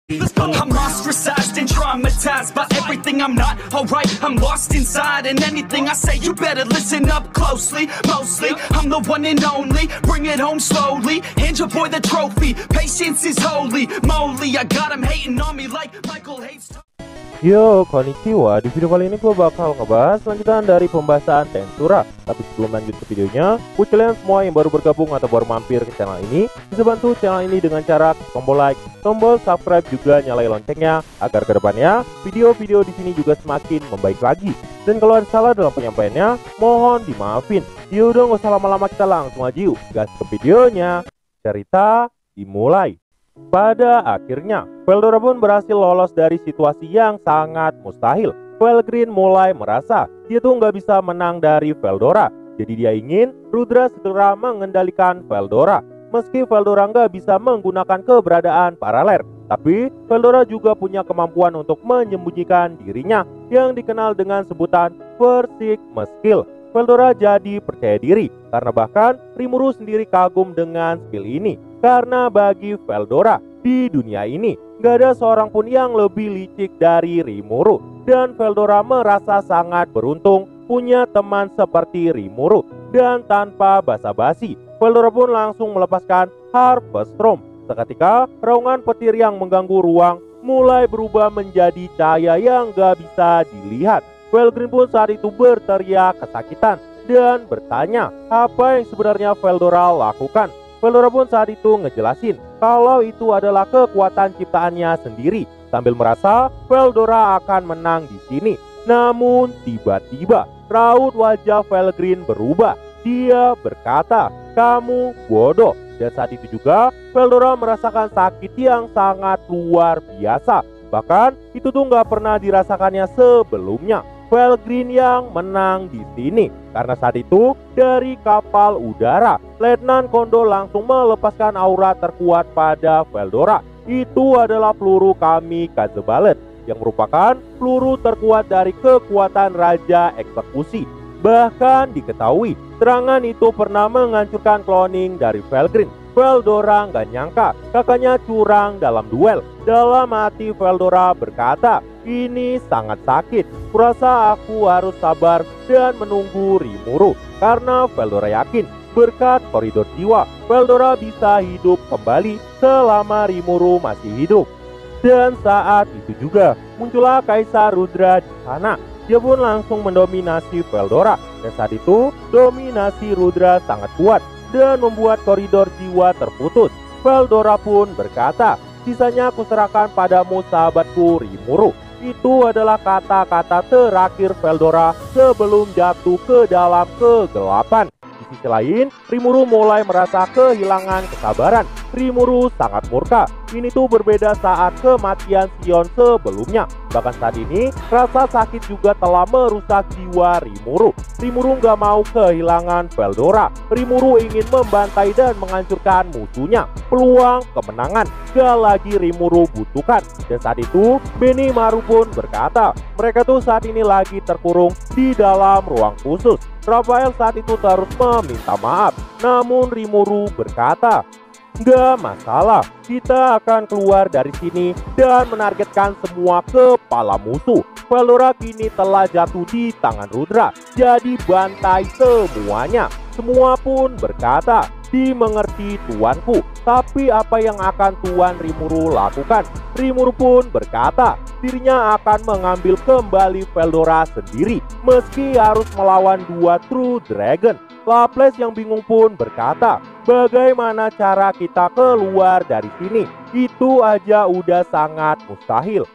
I'm ostracized and traumatized by everything I'm not alright. I'm lost inside, and anything I say you better listen up closely. Mostly, I'm the one and only. Bring it home slowly. Hand your boy the trophy. Patience is holy moly. I got him hating on me like Michael hates. Yo, konnichiwa. Di video kali ini gue bakal ngebahas lanjutan dari pembahasan Tensura. Tapi sebelum lanjut ke videonya, buat kalian semua yang baru bergabung atau baru mampir ke channel ini, bisa bantu channel ini dengan cara klik tombol like, tombol subscribe, juga nyalain loncengnya agar kedepannya video-video di sini juga semakin membaik lagi. Dan kalau ada salah dalam penyampaiannya, mohon dimaafin. Yaudah, gak usah lama-lama, kita langsung aja yuk gas ke videonya. Cerita dimulai. Pada akhirnya, Veldora pun berhasil lolos dari situasi yang sangat mustahil. Felgrin mulai merasa dia tuh nggak bisa menang dari Veldora. Jadi dia ingin Rudra segera mengendalikan Veldora. Meski Veldora nggak bisa menggunakan keberadaan paralel, tapi Veldora juga punya kemampuan untuk menyembunyikan dirinya yang dikenal dengan sebutan Versigma Skill. Veldora jadi percaya diri karena bahkan Rimuru sendiri kagum dengan skill ini. Karena bagi Veldora, di dunia ini gak ada seorang pun yang lebih licik dari Rimuru. Dan Veldora merasa sangat beruntung punya teman seperti Rimuru. Dan tanpa basa-basi, Veldora pun langsung melepaskan Harvest Storm. Seketika, raungan petir yang mengganggu ruang mulai berubah menjadi cahaya yang gak bisa dilihat. Felgrin pun saat itu berteriak kesakitan dan bertanya apa yang sebenarnya Veldora lakukan. Veldora pun saat itu ngejelasin kalau itu adalah kekuatan ciptaannya sendiri, sambil merasa Veldora akan menang di sini. Namun tiba-tiba raut wajah Felgrin berubah. Dia berkata, "Kamu bodoh." Dan saat itu juga Veldora merasakan sakit yang sangat luar biasa. Bahkan itu tuh nggak pernah dirasakannya sebelumnya. Felgrin yang menang di sini karena saat itu dari kapal udara, Letnan Kondo langsung melepaskan aura terkuat pada Veldora. Itu adalah peluru Kamikaze Bullet yang merupakan peluru terkuat dari kekuatan Raja Eksekusi. Bahkan diketahui serangan itu pernah menghancurkan cloning dari Felgrin. Veldora nggak nyangka kakaknya curang dalam duel. Dalam hati Veldora berkata, "Ini sangat sakit. Kurasa aku harus sabar dan menunggu Rimuru." Karena Veldora yakin berkat koridor jiwa, Veldora bisa hidup kembali selama Rimuru masih hidup. Dan saat itu juga muncullah Kaisar Rudra di sana. Dia pun langsung mendominasi Veldora. Dan saat itu dominasi Rudra sangat kuat dan membuat koridor jiwa terputus. Veldora pun berkata, "Sisanya aku serahkan padamu sahabatku Rimuru." Itu adalah kata-kata terakhir Veldora sebelum jatuh ke dalam kegelapan. Di sisi lain, Rimuru mulai merasa kehilangan kesabaran. Rimuru sangat murka. Ini tuh berbeda saat kematian Sion sebelumnya. Bahkan saat ini, rasa sakit juga telah merusak jiwa Rimuru. Rimuru nggak mau kehilangan Veldora. Rimuru ingin membantai dan menghancurkan musuhnya. Peluang kemenangan gak lagi Rimuru butuhkan. Dan saat itu, Benimaru pun berkata, mereka tuh saat ini lagi terkurung di dalam ruang khusus. Raphael saat itu terus meminta maaf. Namun Rimuru berkata, "Gak masalah, kita akan keluar dari sini dan menargetkan semua kepala musuh." Veldora kini telah jatuh di tangan Rudra, jadi bantai semuanya. Semua pun berkata, "Dimengerti tuanku." Tapi apa yang akan Tuan Rimuru lakukan? Rimuru pun berkata, dirinya akan mengambil kembali Veldora sendiri, meski harus melawan 2 True Dragon. Laples yang bingung pun berkata, "Bagaimana cara kita keluar dari sini? Itu aja udah sangat mustahil."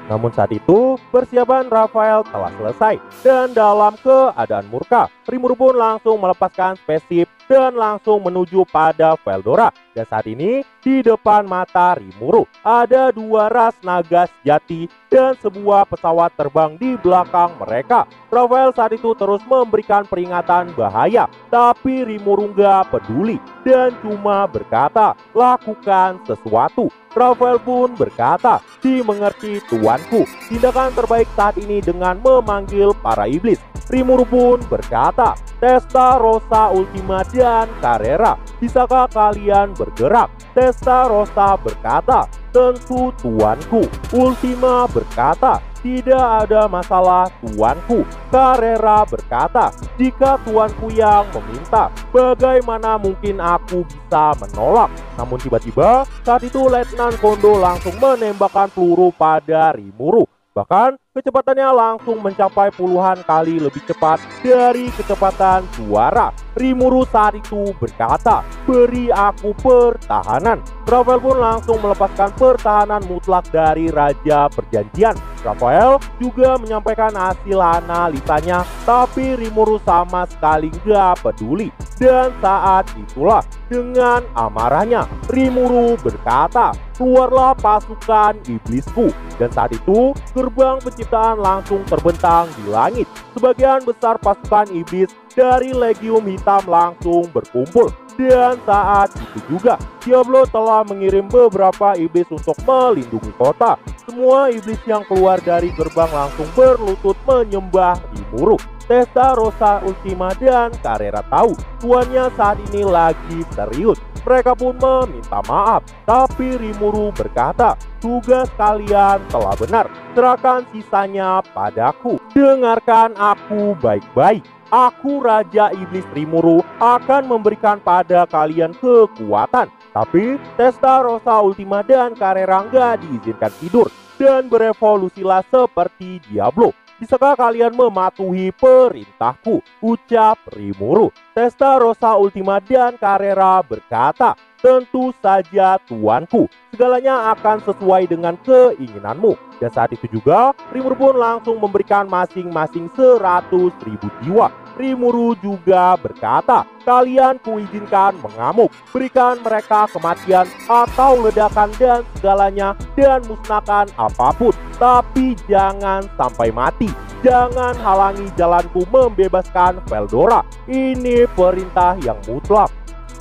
Namun saat itu, persiapan Raphael telah selesai. Dan dalam keadaan murka, Rimuru pun langsung melepaskan spaceship dan langsung menuju pada Veldora. Dan saat ini, di depan mata Rimuru, ada 2 ras naga sejati dan sebuah pesawat terbang di belakang mereka. Raphael saat itu terus memberikan peringatan bahaya, tapi Rimuru nggak peduli dan cuma berkata, "Lakukan sesuatu." Raphael pun berkata, "Dimengerti tuanku." Tindakan terbaik saat ini dengan memanggil para iblis. Rimuru pun berkata, Testarossa Ultima dan Carrera, bisakah kalian bergerak? Testarossa berkata, tentu tuanku. Ultima berkata, tidak ada masalah tuanku. Carrera berkata, jika tuanku yang meminta, bagaimana mungkin aku bisa menolak? Namun tiba-tiba saat itu Letnan Kondo langsung menembakkan peluru pada Rimuru. Bahkan kecepatannya langsung mencapai puluhan kali lebih cepat dari kecepatan suara. Rimuru saat itu berkata, beri aku pertahanan. Raphael pun langsung melepaskan pertahanan mutlak dari Raja Perjanjian. Raphael juga menyampaikan hasil analisanya, tapi Rimuru sama sekali gak peduli. Dan saat itulah dengan amarahnya Rimuru berkata, keluarlah pasukan iblisku. Dan saat itu gerbang penciptaan langsung terbentang di langit. Sebagian besar pasukan iblis dari Legium Hitam langsung berkumpul. Dan saat itu juga Diablo telah mengirim beberapa iblis untuk melindungi kota. Semua iblis yang keluar dari gerbang langsung berlutut menyembah Rimuru. Testarossa Ultima dan Carrera tahu tuannya saat ini lagi serius. Mereka pun meminta maaf, tapi Rimuru berkata, tugas kalian telah benar, serahkan sisanya padaku. Dengarkan aku baik-baik. Aku Raja Iblis Rimuru akan memberikan pada kalian kekuatan. Tapi Testarossa Ultima dan Carrera nggak diizinkan tidur dan berevolusilah seperti Diablo. Bisakah kalian mematuhi perintahku? Ucap Rimuru. Testarossa Ultima dan Carrera berkata, tentu saja tuanku, segalanya akan sesuai dengan keinginanmu. Dan saat itu juga Rimuru pun langsung memberikan masing-masing 100.000 jiwa. Rimuru juga berkata, kalian kuizinkan mengamuk, berikan mereka kematian atau ledakan dan segalanya, dan musnahkan apapun, tapi jangan sampai mati. Jangan halangi jalanku membebaskan Veldora. Ini perintah yang mutlak.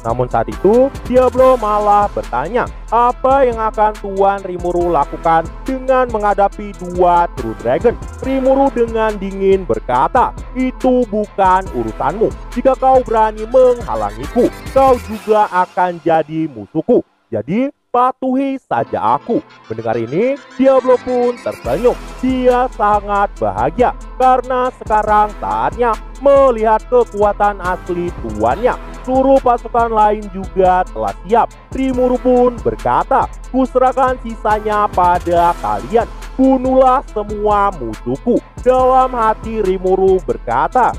Namun saat itu Diablo malah bertanya, apa yang akan Tuan Rimuru lakukan dengan menghadapi dua True Dragon? Rimuru dengan dingin berkata, itu bukan urusanmu. Jika kau berani menghalangiku, kau juga akan jadi musuhku. Jadi patuhi saja aku. Mendengar ini, Diablo pun tersenyum. Dia sangat bahagia karena sekarang saatnya melihat kekuatan asli tuannya. Seluruh pasukan lain juga telah siap. Rimuru pun berkata, kuserahkan sisanya pada kalian. Bunuhlah semua musuhku. Dalam hati Rimuru berkata,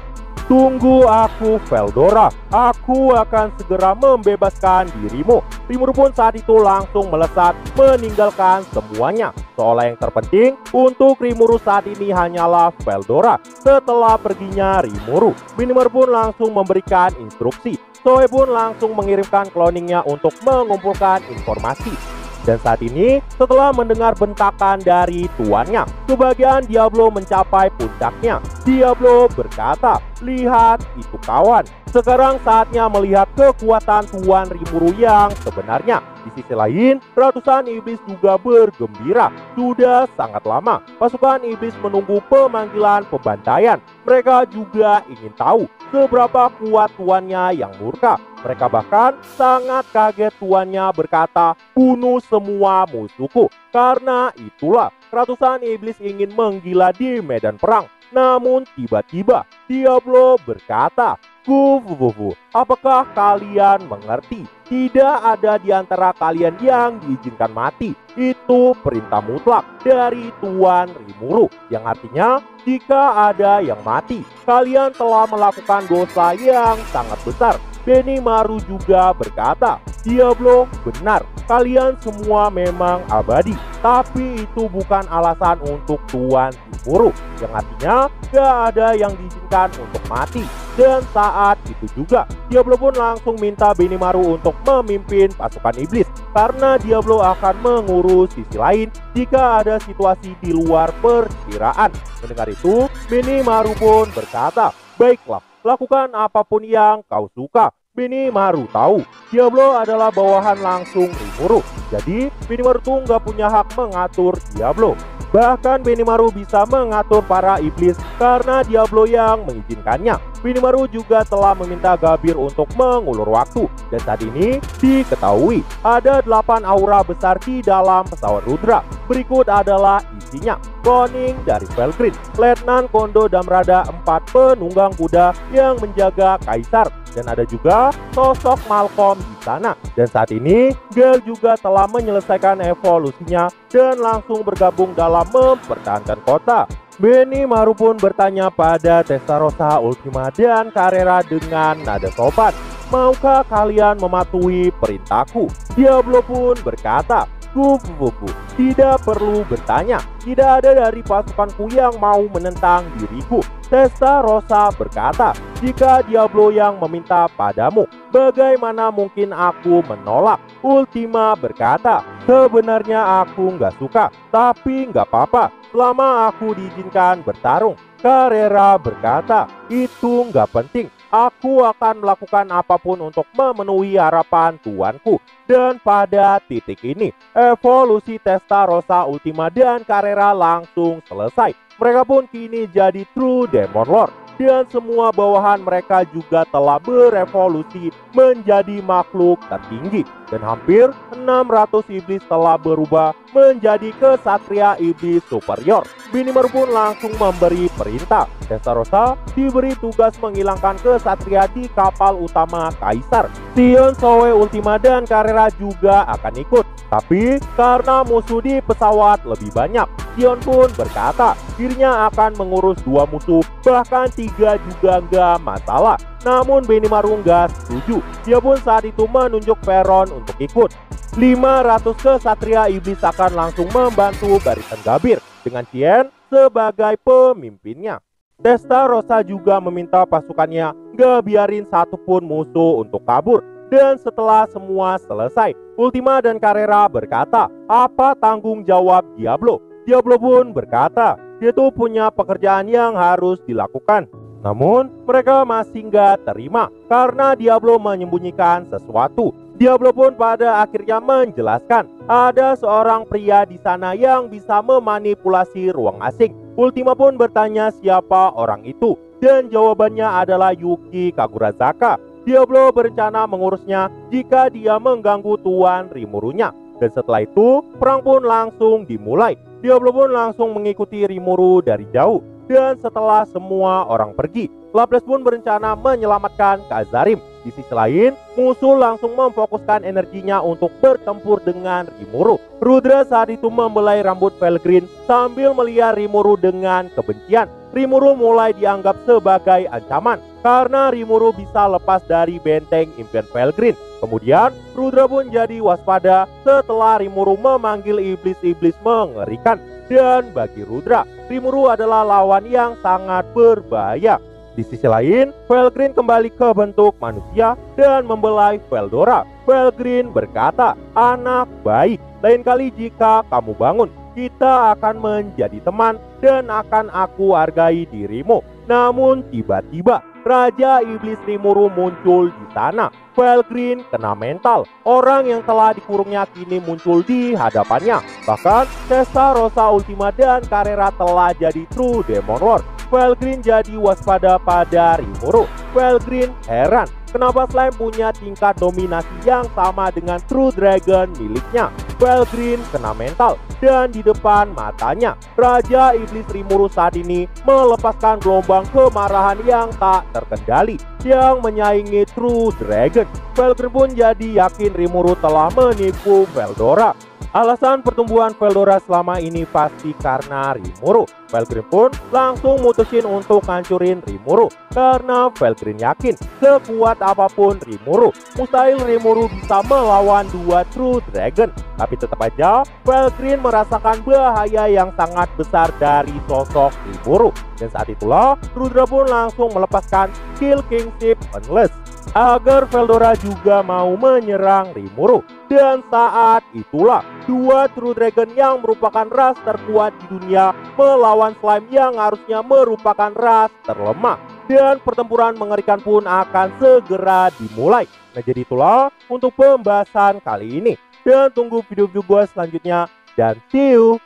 tunggu aku Veldora, aku akan segera membebaskan dirimu. Rimuru pun saat itu langsung melesat meninggalkan semuanya. Seolah yang terpenting untuk Rimuru saat ini hanyalah Veldora. Setelah perginya Rimuru, Minimer pun langsung memberikan instruksi. Zoe pun langsung mengirimkan cloningnya untuk mengumpulkan informasi. Dan saat ini, setelah mendengar bentakan dari tuannya, kebahagiaan Diablo mencapai puncaknya. Diablo berkata, lihat itu kawan, sekarang saatnya melihat kekuatan Tuan Rimuru yang sebenarnya. Di sisi lain, ratusan iblis juga bergembira. Sudah sangat lama pasukan iblis menunggu pemanggilan pembantaian. Mereka juga ingin tahu seberapa kuat tuannya yang murka. Mereka bahkan sangat kaget tuannya berkata, bunuh semua musuhku. Karena itulah ratusan iblis ingin menggila di medan perang. Namun tiba-tiba Diablo berkata, Vuvuvuvu, apakah kalian mengerti? Tidak ada di antara kalian yang diizinkan mati. Itu perintah mutlak dari Tuan Rimuru, yang artinya jika ada yang mati, kalian telah melakukan dosa yang sangat besar. Benimaru juga berkata, Diablo benar, kalian semua memang abadi, tapi itu bukan alasan untuk Tuan Rimuru, yang artinya gak ada yang diizinkan untuk mati. Dan saat itu juga Diablo pun langsung minta Benimaru untuk memimpin pasukan iblis, karena Diablo akan mengurus sisi lain jika ada situasi di luar perkiraan. Mendengar itu, Benimaru pun berkata, baiklah, lakukan apapun yang kau suka. Benimaru tahu Diablo adalah bawahan langsung Rimuru, jadi Benimaru tuh nggak punya hak mengatur Diablo. Bahkan Benimaru bisa mengatur para iblis karena Diablo yang mengizinkannya. Benimaru juga telah meminta Gabir untuk mengulur waktu. Dan saat ini diketahui ada 8 aura besar di dalam pesawat Rudra. Berikut adalah isinya. Cloning dari Felgrin, Letnan Kondo Damrada 4 penunggang kuda yang menjaga Kaisar. Dan ada juga sosok Malcolm di sana. Dan saat ini Gale juga telah menyelesaikan evolusinya dan langsung bergabung dalam mempertahankan kota. Benimaru pun bertanya pada Testarossa Ultima dan Carrera dengan nada sopan, "Maukah kalian mematuhi perintahku?" Diablo pun berkata, "Kupu-kupu, tidak perlu bertanya. Tidak ada dari pasukanku yang mau menentang diriku." Testarossa berkata, "Jika Diablo yang meminta padamu, bagaimana mungkin aku menolak?" Ultima berkata, "Sebenarnya aku nggak suka, tapi nggak apa-apa selama aku diizinkan bertarung." Carrera berkata, "Itu nggak penting. Aku akan melakukan apapun untuk memenuhi harapan tuanku." Dan pada titik ini, evolusi Testarossa Ultima dan Carrera langsung selesai. Mereka pun kini jadi True Demon Lord. Dan semua bawahan mereka juga telah berevolusi menjadi makhluk tertinggi. Dan hampir 600 iblis telah berubah menjadi kesatria iblis superior. Benimaru pun langsung memberi perintah. Testarossa diberi tugas menghilangkan kesatria di kapal utama Kaisar. Sion, Soe, Ultima, dan Carrera juga akan ikut. Tapi karena musuh di pesawat lebih banyak, Sion pun berkata dirinya akan mengurus 2 musuh, bahkan 3 juga nggak masalah. Namun Benimaru nggak setuju. Dia pun saat itu menunjuk Veron untuk ikut. 500 kesatria iblis akan langsung membantu barisan Gabir dengan Tien sebagai pemimpinnya. Testarossa juga meminta pasukannya nggak biarin satupun musuh untuk kabur. Dan setelah semua selesai, Ultima dan Carrera berkata, "Apa tanggung jawab Diablo?" Diablo pun berkata, dia tuh punya pekerjaan yang harus dilakukan. Namun mereka masih nggak terima karena Diablo menyembunyikan sesuatu. Diablo pun pada akhirnya menjelaskan ada seorang pria di sana yang bisa memanipulasi ruang asing. Ultima pun bertanya siapa orang itu, dan jawabannya adalah Yuki Kagurazaka. Diablo berencana mengurusnya jika dia mengganggu Tuan Rimurunya. Dan setelah itu perang pun langsung dimulai. Diablo pun langsung mengikuti Rimuru dari jauh. Dan setelah semua orang pergi, Laples pun berencana menyelamatkan Ka'Zaarim. Di sisi lain, musuh langsung memfokuskan energinya untuk bertempur dengan Rimuru. Rudra saat itu membelai rambut Felgrin sambil melihat Rimuru dengan kebencian. Rimuru mulai dianggap sebagai ancaman karena Rimuru bisa lepas dari benteng impian Felgrin. Kemudian Rudra pun jadi waspada setelah Rimuru memanggil iblis-iblis mengerikan. Dan bagi Rudra, Rimuru adalah lawan yang sangat berbahaya. Di sisi lain, Felgrin kembali ke bentuk manusia dan membelai Veldora. Felgrin berkata, "Anak baik, lain kali jika kamu bangun, kita akan menjadi teman dan akan aku hargai dirimu." Namun tiba-tiba Raja Iblis Rimuru muncul di sana. Felgrin kena mental. Orang yang telah dikurungnya kini muncul di hadapannya. Bahkan Testarossa Ultima dan Carrera telah jadi True Demon Lord. Felgrin jadi waspada pada Rimuru. Felgrin heran kenapa slime punya tingkat dominasi yang sama dengan True Dragon miliknya. Felgrin kena mental dan di depan matanya Raja Iblis Rimuru saat ini melepaskan gelombang kemarahan yang tak terkendali yang menyaingi True Dragon. Felgrin pun jadi yakin Rimuru telah menipu Veldora. Alasan pertumbuhan Veldora selama ini pasti karena Rimuru. Felgrin pun langsung mutusin untuk ngancurin Rimuru karena Felgrin yakin sekuat apapun Rimuru, mustahil Rimuru bisa melawan 2 True Dragon. Tapi tetap aja Felgrin merasakan bahaya yang sangat besar dari sosok Rimuru. Dan saat itulah Rudra pun langsung melepaskan skill Kingship Unleashed agar Veldora juga mau menyerang Rimuru. Dan saat itulah 2 True Dragon yang merupakan ras terkuat di dunia melawan slime yang harusnya merupakan ras terlemah. Dan pertempuran mengerikan pun akan segera dimulai. Nah, jadi itulah untuk pembahasan kali ini. Dan tunggu video-video gue selanjutnya. Dan see you!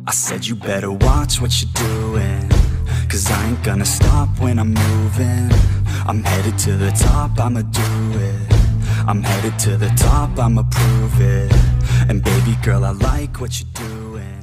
I said you better watch what you're doing, 'cause I ain't gonna stop when I'm moving. I'm headed to the top, I'ma do it. I'm headed to the top, I'ma prove it. And baby girl, I like what you're doing.